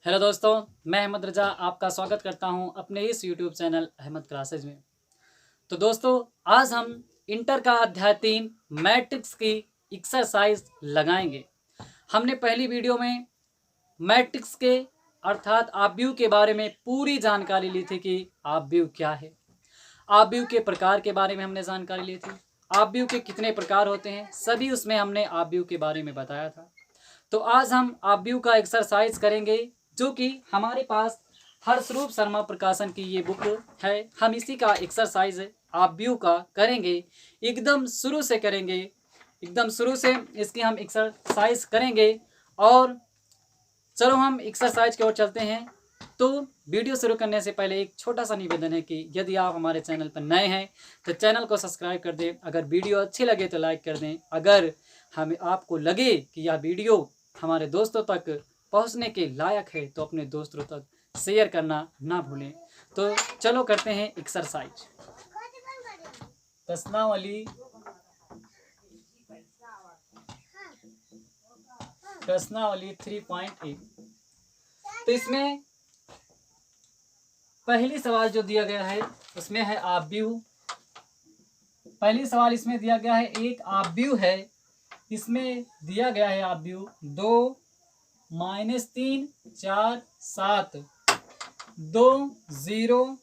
Hello दोस्तों, मैं अहमद रजा आपका स्वागत करता हूं अपने इस यूट्यूब चैनल अहमद क्लासेज में। तो दोस्तों, आज हम इंटर का अध्याय 3 मैट्रिक्स की एक्सरसाइज लगाएंगे। हमने पहली वीडियो में मैट्रिक्स के अर्थात आव्यूह के बारे में पूरी जानकारी ली थी कि आव्यूह क्या है। आव्यूह के प्रकार के बारे में हमने जानकारी ली थी, आव्यूह के कितने प्रकार होते हैं, सभी उसमें हमने आव्यूह के बारे में बताया था। तो आज हम आव्यूह का एक्सरसाइज करेंगे, जो कि हमारे पास हर्षरूप शर्मा प्रकाशन की ये बुक है। हम इसी का एक्सरसाइज आव्यूह का करेंगे, एकदम शुरू से करेंगे, एकदम शुरू से इसकी हम एक्सरसाइज करेंगे। और चलो हम एक्सरसाइज की ओर चलते हैं। तो वीडियो शुरू करने से पहले एक छोटा सा निवेदन है कि यदि आप हमारे चैनल पर नए हैं तो चैनल को सब्सक्राइब कर दें। अगर वीडियो अच्छी लगे तो लाइक कर दें। अगर हमें आपको लगे कि यह वीडियो हमारे दोस्तों तक पहुंचने के लायक है तो अपने दोस्तों तक शेयर करना ना भूलें। तो चलो करते हैं एक्सरसाइज। प्रश्नावली 3.8। तो इसमें पहली सवाल जो दिया गया है उसमें है आव्यूह। पहली सवाल इसमें दिया गया है, एक आव्यूह है, इसमें दिया गया है आव्यूह 2 -3 4 7 2 0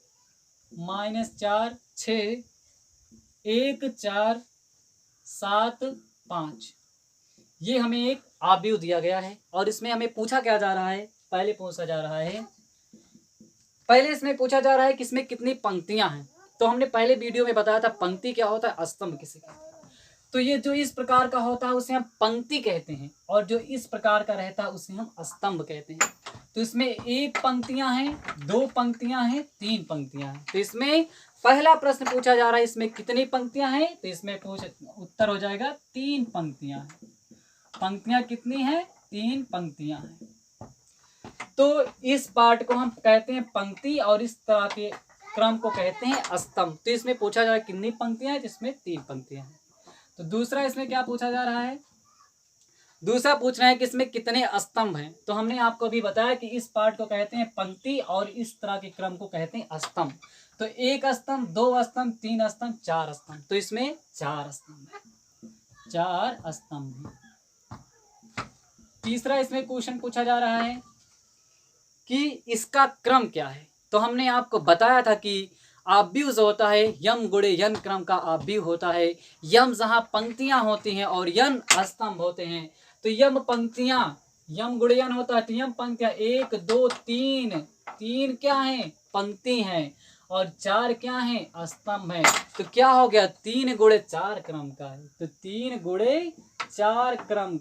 -4 6 1 4 7 5। ये हमें एक आव्यूह दिया गया है और इसमें हमें पूछा क्या जा रहा है, पहले इसमें पूछा जा रहा है कि इसमें कितनी पंक्तियां हैं। तो हमने पहले वीडियो में बताया था पंक्ति क्या होता है, स्तंभ किसे कहते हैं। तो ये जो इस प्रकार का होता है उसे हम पंक्ति कहते हैं, और जो इस प्रकार का रहता है उसे हम स्तंभ कहते हैं। तो इसमें एक पंक्तियां हैं, दो पंक्तियां हैं, तीन पंक्तियां हैं। तो इसमें पहला प्रश्न पूछा जा रहा है, इसमें कितनी पंक्तियां हैं, तो इसमें उत्तर हो जाएगा 3 पंक्तियां हैं। पंक्तियां कितनी हैं, 3 पंक्तियां हैं। तो इस पार्ट को हम कहते हैं पंक्ति और इस तरह के क्रम को कहते हैं स्तंभ। तो इसमें पूछा जा रहा है कितनी पंक्तियां हैं, जिसमें 3 पंक्तियां हैं। तो दूसरा इसमें क्या पूछा जा रहा है, दूसरा पूछ रहा है कि इसमें कितने स्तंभ हैं। तो हमने आपको अभी बताया कि इस पार्ट को कहते हैं पंक्ति और इस तरह के क्रम को कहते हैं स्तंभ। तो 1 स्तंभ, 2 स्तंभ, 3 स्तंभ, 4 स्तंभ। तो इसमें 4 स्तंभ है, 4 स्तंभ हैं। तीसरा इसमें क्वेश्चन पूछा जा रहा है कि इसका क्रम क्या है। तो हमने आपको बताया था कि आव्यूह जो होता है यम गुणे यन क्रम का आव्यूह होता है। यम जहाँ पंक्तियां होती हैं और यन स्तंभ होते हैं। तो यम पंक्तियां, यम गुणे यन होता है तो यम पंक्तियां 1 2 3, 3 क्या है, पंक्ति हैं, और 4 क्या है, स्तंभ है। तो क्या हो गया, 3 गुणे 4 क्रम का है। तो 3 गुणे 4 क्रम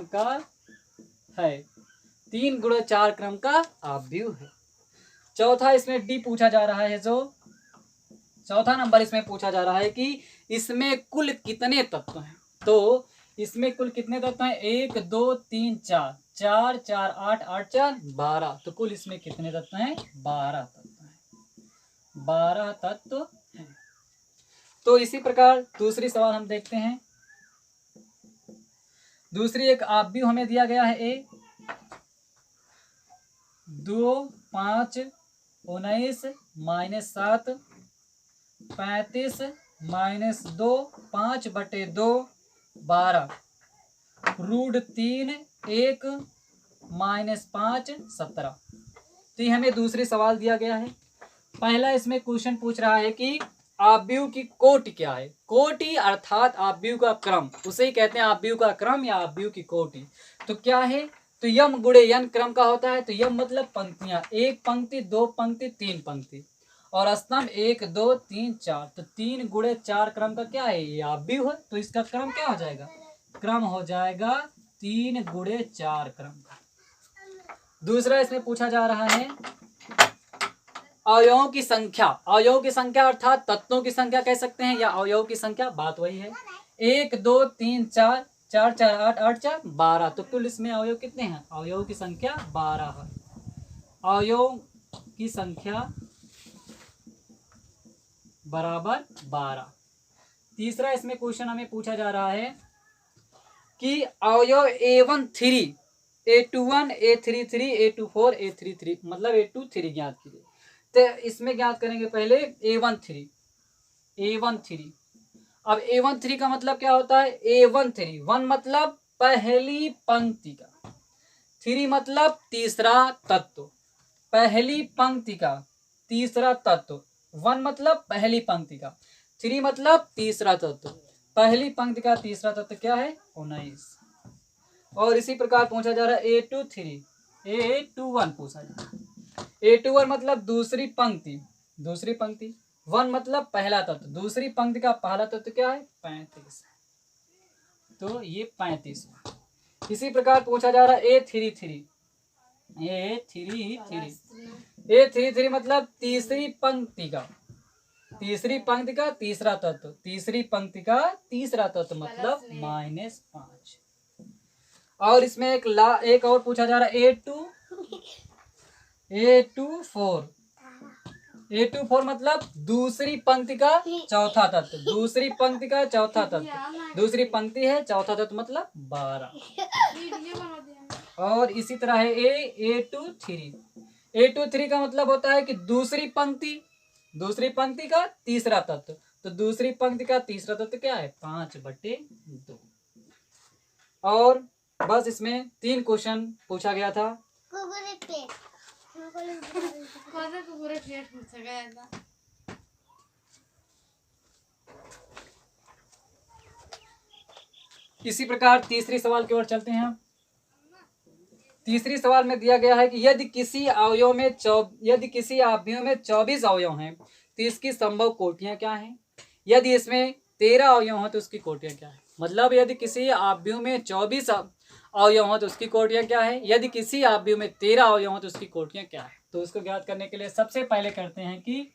का है, 3 गुणे 4 क्रम का आव्यूह है। चौथा इसमें डी पूछा जा रहा है, जो चौथा नंबर इसमें पूछा जा रहा है कि इसमें कुल कितने तत्व हैं। तो इसमें कुल कितने तत्व हैं, 1 2 3 4, 4 4 8 8 4 12। तो कुल इसमें कितने तत्व हैं, 12 तत्व हैं, 12 तत्व हैं। तो इसी प्रकार दूसरी सवाल हम देखते हैं। दूसरी एक आव्यूह हमें दिया गया है, ए 2 5 19 -7 35 -2 5/2 12 √3 1 -5 17। तो ये हमें दूसरी सवाल दिया गया है। पहला इसमें क्वेश्चन पूछ रहा है कि आव्यूह की कोटि क्या है। कोटि अर्थात आव्यूह का क्रम, उसे ही कहते हैं आव्यूह का क्रम या आव्यूह की कोटि। तो क्या है, तो यम गुणे यन क्रम का होता है। तो यम मतलब पंक्तियां, 1 पंक्ति 2 पंक्ति 3 पंक्ति, और स्तंभ 1 2 3 4। तो 3 गुणे 4 क्रम का क्या है, ये आव्यूह है। तो इसका क्रम क्या हो जाएगा, क्रम हो जाएगा 3 गुणे 4 क्रम का। दूसरा इसमें पूछा जा रहा है अवयवों की संख्या। अवयवों की संख्या अर्थात तत्वों की संख्या कह सकते हैं, या अवयवों की संख्या, बात वही है। 1 2 3 4 4 4 8 8 4 12। तो कुल इसमें अवयव कितने हैं, अवयवों की संख्या 12 है। अवयवों की संख्या बराबर 12। तीसरा इसमें क्वेश्चन हमें पूछा जा रहा है कि अवयव A1 3 A21 A33 A24 A33 मतलब A23 ज्ञात कीजिए। तो इसमें ज्ञात करेंगे पहले A13 अब A13 का मतलब क्या होता है? A13 1 मतलब पहली पंक्ति का, 3 मतलब तीसरा तत्व, पहली पंक्ति का तीसरा तत्व, 1 मतलब पहली पंक्ति का, 3 मतलब तीसरा तत्व, पहली पंक्ति का तीसरा तत्व क्या है? 19। और इसी प्रकार पूछा जा रहा है A21 पूछा जा रहा है। A21 मतलब दूसरी पंक्ति 1 मतलब पहला तत्व, दूसरी पंक्ति का पहला तत्व क्या है? 35। तो ये 35। इसी प्रकार पूछा जा रहा है A33 मतलब तीसरी पंक्ति का तीसरा तत्व, तीसरी पंक्ति का तीसरा तत्व मतलब -5। और इसमें एक और पूछा जा रहा है A24 मतलब दूसरी पंक्ति का चौथा तत्व, दूसरी पंक्ति का चौथा तत्व, दूसरी पंक्ति है चौथा तत्व मतलब 12। और इसी तरह है A23 का मतलब होता है कि दूसरी पंक्ति का तीसरा तत्व, तो दूसरी पंक्ति का तीसरा तत्व क्या है? 5/2। और बस इसमें 3 क्वेश्चन पूछा गया था। इसी प्रकार तीसरी सवाल की ओर चलते हैं। तीसरी सवाल में दिया गया है कि यदि किसी अवयव में 24 अवयव हैं तो इसकी संभव कोटियां क्या हैं? यदि इसमें 13 अवयव हैं तो उसकी कोटियां क्या है? मतलब यदि किसी अवयव में 24 अवयव हैं तो उसकी कोटियां क्या है? यदि किसी अवयव में 13 अवयव हैं तो उसकी कोटियां क्या है? तो उसको ज्ञात करने के लिए सबसे पहले करते हैं कि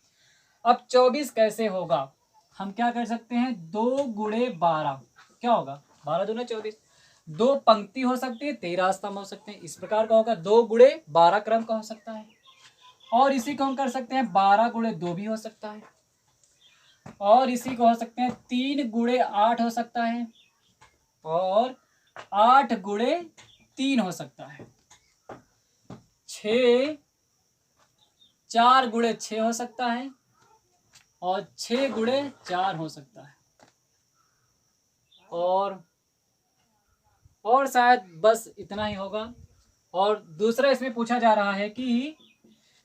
अब 24 कैसे होगा। हम क्या कर सकते हैं? 2 × 12 क्या होगा? 12 दूना 24। 2 पंक्ति हो सकती है, 13 स्तंभ हो सकते हैं। इस प्रकार का होगा। 2 × 12 क्रम का हो सकता है। और इसी को हम कर सकते हैं 12 × 2 भी हो सकता है। और इसी को हो सकते हैं 3 × 8 हो सकता है। और 8 × 3 हो सकता है। 4 × 6 हो सकता है। और 6 × 4 हो सकता है। और शायद बस इतना ही होगा। और दूसरा इसमें पूछा जा रहा है कि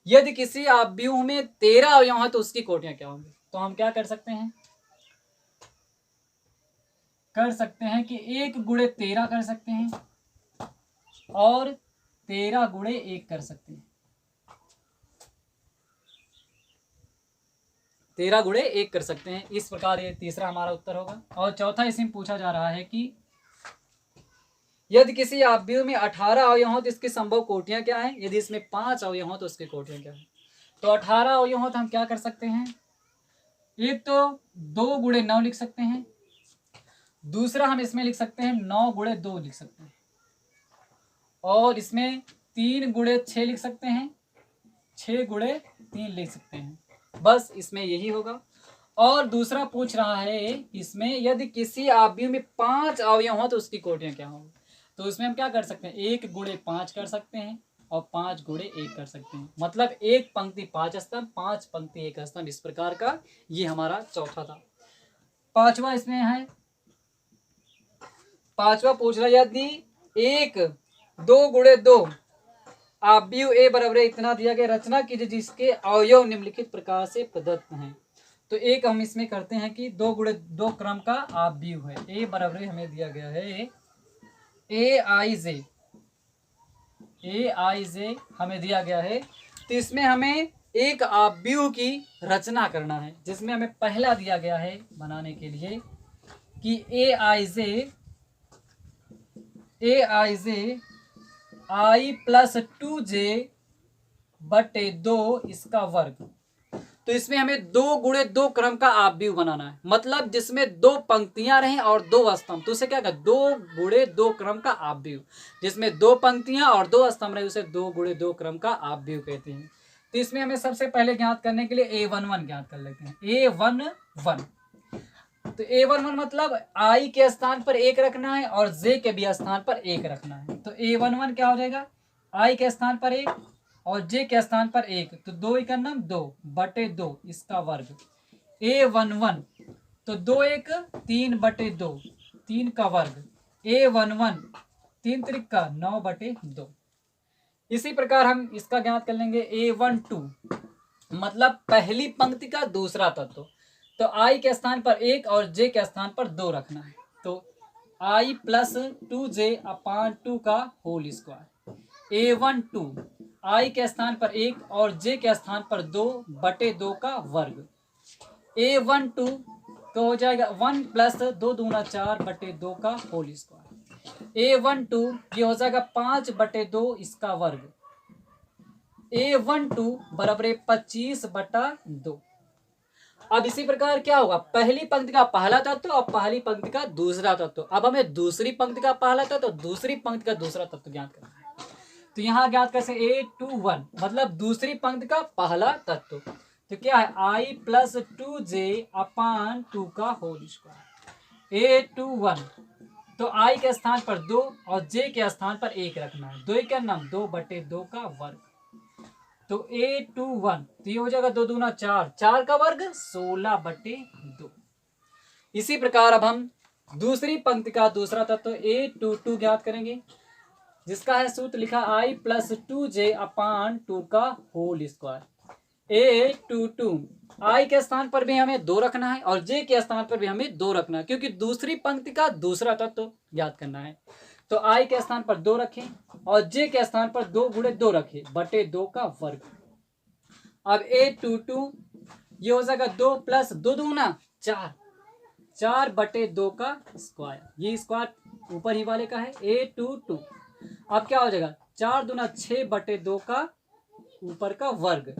यदि किसी अवयव में 13 अवयव है तो उसकी कोटियां क्या होंगी। तो हम क्या कर सकते हैं कि 1 × 13 कर सकते हैं और 13 × 1 कर सकते हैं। 13 × 1 कर सकते हैं। इस प्रकार ये तीसरा हमारा उत्तर होगा। और चौथा इसमें पूछा जा रहा है कि यदि किसी अवयव में 18 अवयव हो तो इसकी संभव कोटियां क्या हैं? यदि इसमें 5 अवयव हो तो उसकी कोटियां क्या है? तो 18 अवयव हो तो हम क्या कर सकते हैं? एक तो 2 × 9 लिख सकते हैं। दूसरा हम इसमें लिख सकते हैं 9 × 2 लिख सकते हैं। और इसमें 3 × 6 लिख सकते हैं, 6 × 3 लिख सकते हैं। बस इसमें यही होगा। और दूसरा पूछ रहा है इसमें यदि किसी अवयव में 5 अवयव हो तो उसकी कोटियां क्या होंगी। तो इसमें हम क्या कर सकते हैं? 1 × 5 कर सकते हैं और 5 × 1 कर सकते हैं। मतलब 1 पंक्ति 5 स्तंभ, 5 पंक्ति 1 स्तंभ। इस प्रकार का ये हमारा चौथा था। पांचवा इसमें है, पांचवा पूछ रहा है यदि 2 × 2 अवयव A बराबर इतना दिया गया, रचना कीजिए जिसके अवयव निम्नलिखित प्रकार से प्रदत्त हैं। तो एक हम इसमें करते हैं कि 2 × 2 क्रम का अवयव है। A बराबर हमें दिया गया है Aij हमें दिया गया है। तो इसमें हमें एक अवयव की रचना करना है, जिसमें हमें पहला दिया गया है बनाने के लिए कि Aij I + 2j/2 इसका वर्ग। तो इसमें हमें 2 × 2 क्रम का अवयव बनाना है, मतलब जिसमें 2 पंक्तियां रहें और 2 स्तंभ। तो उसे क्या कहते हैं? 2 × 2 क्रम का अवयव, जिसमें 2 पंक्तियां और 2 स्तंभ रहे उसे 2 × 2 क्रम का अवयव कहते हैं। तो इसमें हमें सबसे पहले ज्ञात करने के लिए A11 ज्ञात कर लेते हैं। A11 तो A11 मतलब I के स्थान पर 1 रखना है और J के भी स्थान पर 1 रखना है। तो A11 क्या हो जाएगा, I के स्थान पर 1 और J के स्थान पर 1, तो 2 का नाम 2/2 इसका वर्ग। A11 तो 2 1 3/2 3 का वर्ग। A11 3 त्रिका 9/2। इसी प्रकार हम इसका ज्ञात कर लेंगे A12 मतलब पहली पंक्ति का दूसरा तत्व। तो I के स्थान पर 1 और J के स्थान पर 2 रखना है। तो I प्लस 2J/2 का होल स्क्वायर। A12 I के स्थान पर 1 और J के स्थान पर 2/2 का वर्ग। A12 तो हो जाएगा 1 प्लस 2 दूना 4/2 का होल स्क्वायर। A12 ये हो जाएगा 5/2 इसका वर्ग। A12 बराबर 25/2। अब इसी प्रकार क्या होगा, पहली पंक्ति का पहला तत्व और पहली पंक्ति का दूसरा तत्व। अब हमें दूसरी पंक्ति का पहला तत्व और दूसरी पंक्ति का दूसरा तत्व ज्ञात करना है। तो यहाँ ज्ञात कैसे, A21 मतलब दूसरी पंक्ति का पहला तत्व। तो क्या है, I प्लस 2J/2 का होल स्क्वायर। A21 तो I के स्थान पर 2 और J के स्थान पर 1 रखना है। 2 का नाम 2/2 का वर्ग। तो A21 तो ये हो जाएगा 2 दूना 4, 4 का वर्ग 16/2। इसी प्रकार अब हम दूसरी पंक्ति का दूसरा तत्व A22 ज्ञात करेंगे, जिसका है सूत्र लिखा I प्लस 2J/2 का होल स्क्वायर। A22 I के स्थान पर भी हमें 2 रखना है और J के स्थान पर भी हमें 2 रखना है, क्योंकि दूसरी पंक्ति का दूसरा तत्व ज्ञात करना है। तो I के स्थान पर 2 रखें और J के स्थान पर 2 गुणे 2 रखें बटे 2 का वर्ग। अब A22 ये हो जाएगा 2 प्लस 2 दूना 4, 4/2 का स्क्वायर। ये स्क्वायर ऊपर ही वाले का है A22। अब क्या हो जाएगा, 4 दूना 6/2 का ऊपर का वर्ग।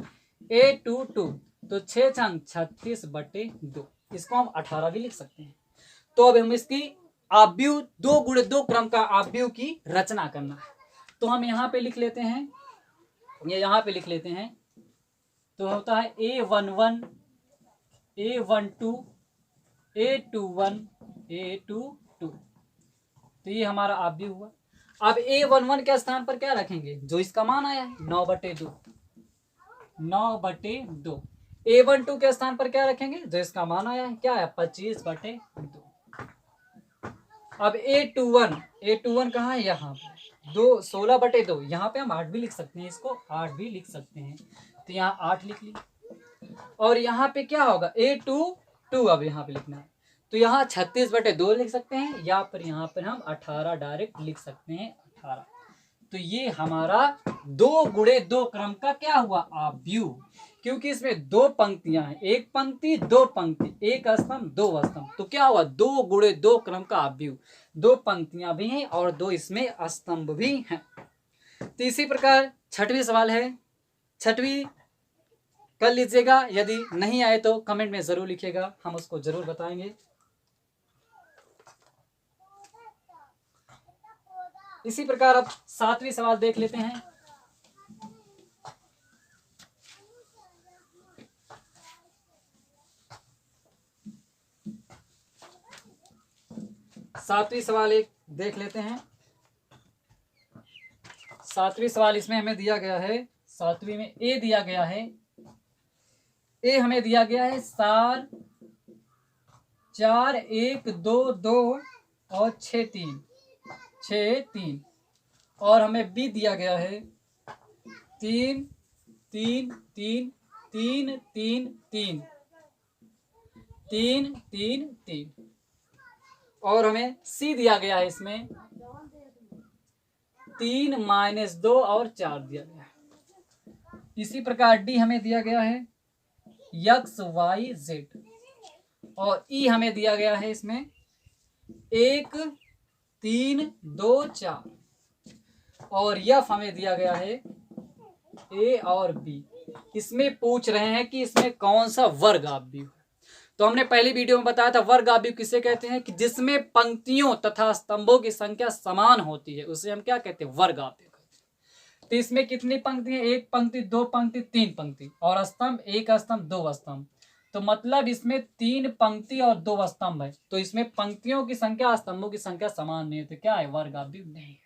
A22 तो 6 छंग 36/2, इसको हम 18 भी लिख सकते हैं। तो अब हम इसकी आव्यूह 2 गुणे 2 क्रम का आव्यूह की रचना करना है। तो हम यहाँ पे लिख लेते हैं, ये यहाँ पे लिख लेते हैं। तो होता है A11 A12 A21 A22। तो ये हमारा आव्यूह हुआ। अब A11 के स्थान पर क्या रखेंगे, जो इसका मान आया है 9/2। 9/2। A12 के स्थान पर क्या रखेंगे, जो इसका मान आया है क्या है 25/2। अब A21 कहाँ है, यहाँ पे 2 16/2। यहाँ पे हम 8 भी लिख सकते हैं, इसको 8 भी लिख सकते हैं। तो यहाँ 8 लिख ली। और यहाँ पे क्या होगा A22 अब यहाँ पे लिखना है, तो यहाँ 36/2 लिख सकते हैं, या फिर यहाँ पर हम 18 डायरेक्ट लिख सकते हैं 18। तो ये हमारा 2 गुणे 2 क्रम का क्या हुआ आव्यूह, क्योंकि इसमें 2 पंक्तियां हैं, एक पंक्ति 2 पंक्ति, एक स्तंभ 2 स्तंभ। तो क्या हुआ 2 गुणे 2 क्रम का आव्यूह, 2 पंक्तियां भी हैं और 2 इसमें स्तंभ भी हैं। तो इसी प्रकार छठवीं सवाल है, छठवीं कर लीजिएगा। यदि नहीं आए तो कमेंट में जरूर लिखिएगा, हम उसको जरूर बताएंगे। इसी प्रकार अब 7वीं सवाल देख लेते हैं। सातवीं सवाल एक देख लेते हैं। 7वीं सवाल इसमें हमें दिया गया है, 7वीं में ए दिया गया है। ए हमें दिया गया है 4 4 1 2 2 और 6 3 6 3। और हमें बी दिया गया है 3 3 3 3 3 3 3 3 3। और हमें सी दिया गया है इसमें 3 -2 और 4 दिया गया है। इसी प्रकार डी हमें दिया गया है x y z। और ई हमें दिया गया है इसमें 1 3 2 4। और यफ हमें दिया गया है ए और बी। इसमें पूछ रहे हैं कि इसमें कौन सा वर्ग आव्यूह है। तो हमने पहली वीडियो में बताया था वर्ग आव्यूह किसे कहते हैं, कि जिसमें पंक्तियों तथा स्तंभों की संख्या समान होती है, उसे हम क्या कहते हैं, वर्ग आव्यूह कहते हैं। तो इसमें कितनी पंक्ति है, 1 पंक्ति 2 पंक्ति 3 पंक्ति, और स्तंभ 1 स्तंभ 2 स्तंभ। तो मतलब इसमें 3 पंक्ति और 2 स्तंभ है, तो इसमें पंक्तियों की संख्या स्तंभों की संख्या समान नहीं है, तो क्या है, वर्गाव्यूह नहीं है।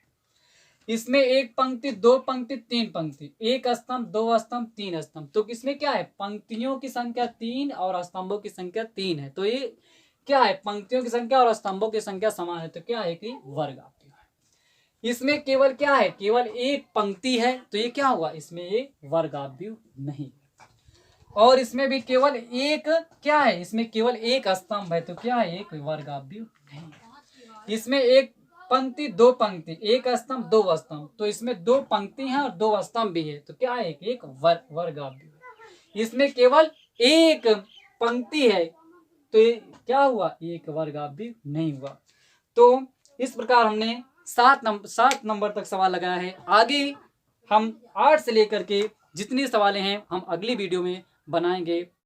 इसमें 1 पंक्ति 2 पंक्ति 3 पंक्ति, 1 स्तंभ 2 स्तंभ 3 स्तंभ, तो इसमें क्या है, पंक्तियों की संख्या 3 और स्तंभों की संख्या 3 है, तो ये क्या है, पंक्तियों की संख्या और स्तंभों की संख्या समान है, तो क्या है कि वर्गाव्यूह है। इसमें केवल क्या है, केवल 1 पंक्ति है, तो ये क्या हुआ, इसमें ये वर्गाव्यूह नहीं। और इसमें भी केवल एक क्या है, इसमें केवल 1 स्तंभ है, तो क्या है, एक वर्गाव्यूह नहीं। इसमें 1 पंक्ति 2 पंक्ति, 1 स्तंभ 2 स्तंभ, तो इसमें 2 पंक्ति हैं और 2 स्तंभ भी है, तो क्या है, एक वर्गाव्यूह। इसमें केवल 1 पंक्ति है, तो ये क्या हुआ, एक वर्गाव्यूह नहीं हुआ। तो इस प्रकार हमने 7 नंबर तक सवाल लगाया है। आगे हम 8 से लेकर के जितनी सवालें हैं हम अगली वीडियो में बनाएंगे।